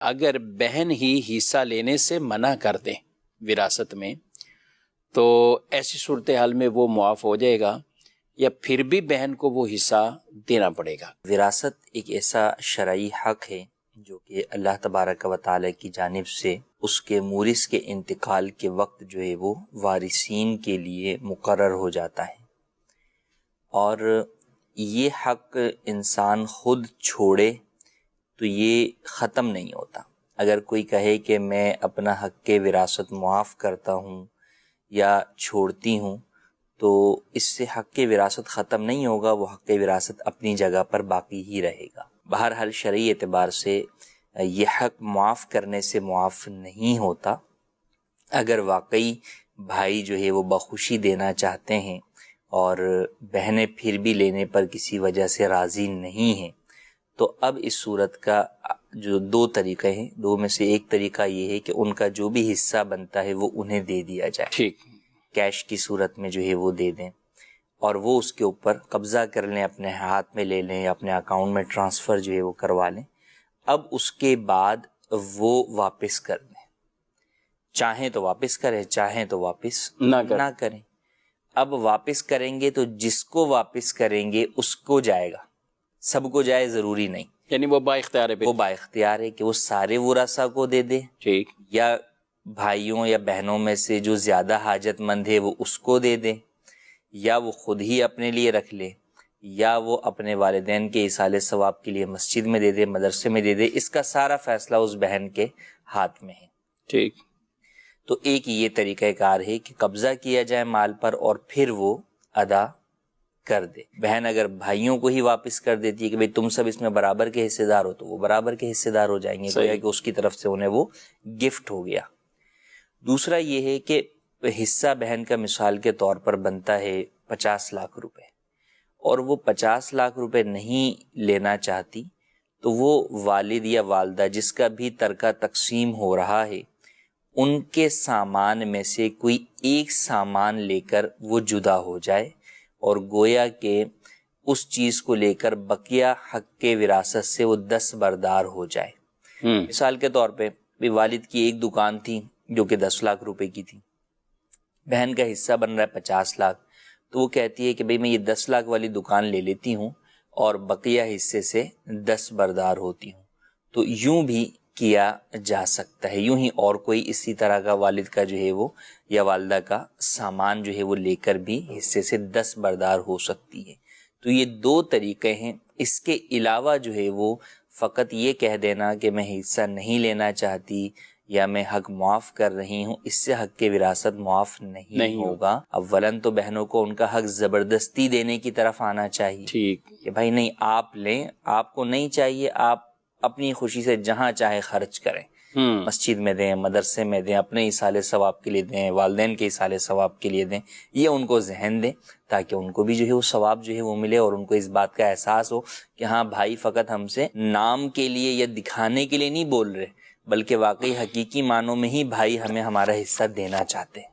اگر بہن ہی حصہ لینے سے منع کر دے وراثت میں تو ایسی صورتحال میں وہ معاف ہو جائے گا یا پھر بھی بہن کو وہ حصہ دینا پڑے گا؟ وراثت ایک ایسا شرعی حق ہے جو کہ اللہ تبارک و تعالی کی جانب سے اس کے مورث کے انتقال کے وقت جو ہے وہ وارثین کے لیے مقرر ہو جاتا ہے، اور یہ حق انسان خود چھوڑے تو یہ ختم نہیں ہوتا۔ اگر کوئی کہے کہ میں اپنا حق وراثت معاف کرتا ہوں یا چھوڑتی ہوں تو اس سے حق وراثت ختم نہیں ہوگا، وہ حق وراثت اپنی جگہ پر باقی ہی رہے گا۔ بہرحال شرعی اعتبار سے یہ حق معاف کرنے سے معاف نہیں ہوتا۔ اگر واقعی بھائی جو ہے وہ بخوشی دینا چاہتے ہیں اور بہنیں پھر بھی لینے پر کسی وجہ سے راضی نہیں ہیں تو اب اس صورت کا جو دو طریقے ہیں، دو میں سے ایک طریقہ یہ ہے کہ ان کا جو بھی حصہ بنتا ہے وہ انہیں دے دیا جائے، ٹھیک، کیش کی صورت میں جو ہے وہ دے دیں اور وہ اس کے اوپر قبضہ کر لیں، اپنے ہاتھ میں لے لیں یا اپنے اکاؤنٹ میں ٹرانسفر جو ہے وہ کروا لیں۔ اب اس کے بعد وہ واپس کر دیں، چاہیں تو واپس کریں، چاہیں تو واپس نہ کریں۔ اب واپس کریں گے تو جس کو واپس کریں گے اس کو جائے گا، سب کو جائے ضروری نہیں، یعنی وہ با اختیار ہے، وہ با اختیار ہے کہ وہ سارے ورثاء کو دے دے، ٹھیک، یا بھائیوں یا بہنوں میں سے جو زیادہ حاجت مند ہے وہ اس کو دے دے، یا وہ خود ہی اپنے لیے رکھ لے، یا وہ اپنے والدین کے ایصال ثواب کے لیے مسجد میں دے دے، مدرسے میں دے دے۔ اس کا سارا فیصلہ اس بہن کے ہاتھ میں ہے، ٹھیک۔ تو ایک یہ طریقہ کار ہے کہ قبضہ کیا جائے مال پر اور پھر وہ ادا کر دے۔ بہن اگر بھائیوں کو ہی واپس کر دیتی ہے کہ بھئی تم سب اس میں برابر کے حصے دار ہو تو وہ برابر کے حصے دار ہو جائیں گے، گویا کہ اس کی طرف سے انہیں وہ گفٹ ہو گیا۔ دوسرا یہ ہے کہ حصہ بہن کا مثال کے طور پر بنتا ہے 50 لاکھ روپے، اور وہ 50 لاکھ روپے نہیں لینا چاہتی تو وہ والد یا والدہ جس کا بھی ترکہ تقسیم ہو رہا ہے ان کے سامان میں سے کوئی ایک سامان لے کر وہ جدا ہو جائے اور گویا کہ اس چیز کو لے کر بقیہ حق وراثت سے وہ دستبردار ہو جائے۔ مثال کے طور پہ بھی والد کی ایک دکان تھی جو کہ 10 لاکھ روپے کی تھی، بہن کا حصہ بن رہا ہے 50 لاکھ، تو وہ کہتی ہے کہ بھئی میں یہ 10 لاکھ والی دکان لے لیتی ہوں اور بقیہ حصے سے دستبردار ہوتی ہوں۔ تو یوں بھی کیا جا سکتا ہے، یوں ہی اور کوئی اسی طرح کا والد کا جو ہے وہ یا والدہ کا سامان جو ہے وہ لے کر بھی حصے سے دستبردار ہو سکتی ہے۔ تو یہ دو طریقے ہیں۔ اس کے علاوہ جو ہے وہ فقط یہ کہہ دینا کہ میں حصہ نہیں لینا چاہتی یا میں حق معاف کر رہی ہوں، اس سے حق وراثت معاف نہیں ہوگا۔ اولاً تو بہنوں کو ان کا حق زبردستی دینے کی طرف آنا چاہیے، ٹھیک، کہ بھائی نہیں آپ لیں، آپ کو نہیں چاہیے، آپ اپنی خوشی سے جہاں چاہے خرچ کریں، مسجد میں دیں، مدرسے میں دیں، اپنے ایصال ثواب کے لیے دیں، والدین کے ایصال ثواب کے لیے دیں، یہ ان کو ذہن دیں تاکہ ان کو بھی جو ہے وہ ثواب جو ہے وہ ملے اور ان کو اس بات کا احساس ہو کہ ہاں بھائی فقط ہم سے نام کے لیے یا دکھانے کے لیے نہیں بول رہے بلکہ واقعی حقیقی معنوں میں ہی بھائی ہمیں ہمارا حصہ دینا چاہتے ہیں۔